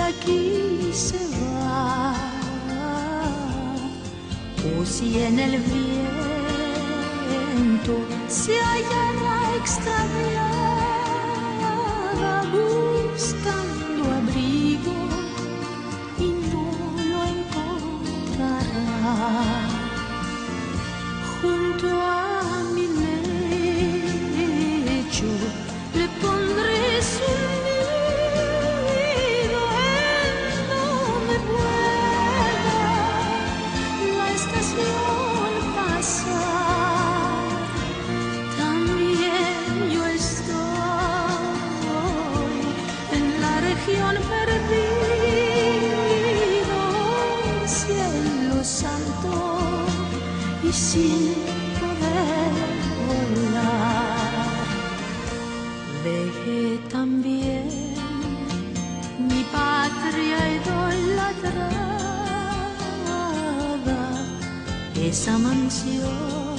aquí se va, o si en el viento se hallará extraviada buscando abrigo y no lo encontrará. Junto a mi lecho le pondré su nido en donde pueda la estación pasar. También yo estoy en la región perdida, cielo santo, y sin poder volar. Dejé también mi patria idolatrada, esa mansión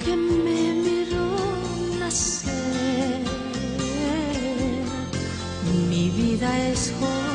que me miró nacer. Mi vida es joven